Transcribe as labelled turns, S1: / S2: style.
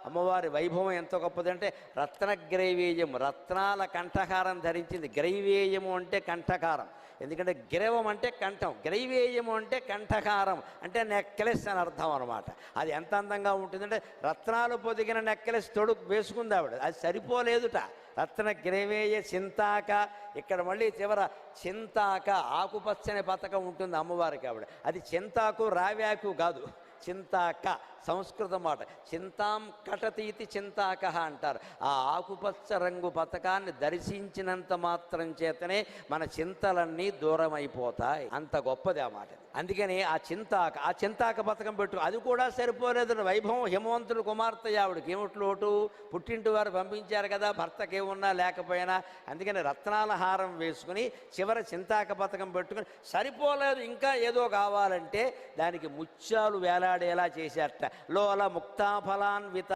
S1: అమ్మవారి వైభవం ఎంత గొప్పదంటే రత్నగ్రైవేయం, రత్నాల కంఠహారం ధరించింది. గ్రైవేయము అంటే కంఠహారం, ఎందుకంటే గ్రీవం అంటే కంఠం, గ్రైవేయము అంటే కంఠహారం అంటే నెక్లెస్ అని అర్థం అనమాట. అది ఎంత అందంగా ఉంటుందంటే రత్నాలు పొదిగిన నెక్లెస్ తొడుగు వేసుకుంది ఆవిడ, అది సరిపోలేదుట. రత్న గ్రైవేయ చింతాక, ఇక్కడ మళ్ళీ చివర చింతాక ఆకుపచ్చని పతకం ఉంటుంది అమ్మవారికి. ఆవిడ అది చింతాకు రావ్యాకు కాదు, చింతాక సంస్కృత మాట. చింతాం కటతీతి చింతాక అంటారు. ఆ ఆకుపచ్చ రంగు పతకాన్ని దర్శించినంత మాత్రం చేతనే మన చింతలన్నీ దూరం అయిపోతాయి, అంత గొప్పది ఆ మాట. అందుకని ఆ చింతాక పతకం పెట్టు, అది కూడా సరిపోలేదు. వైభవం హిమవంతుడు కుమార్తె ఆవిడకి ఏమిటి లోటు, పుట్టింటి వారు పంపించారు కదా, భర్తకి ఏమున్నా లేకపోయినా. అందుకని రత్నాల హారం వేసుకుని చివర చింతాక పతకం పెట్టుకుని సరిపోలేదు, ఇంకా ఏదో కావాలంటే దానికి ముత్యాలు వేలాడేలా చేశారట. లోల ముక్తాఫలాన్విత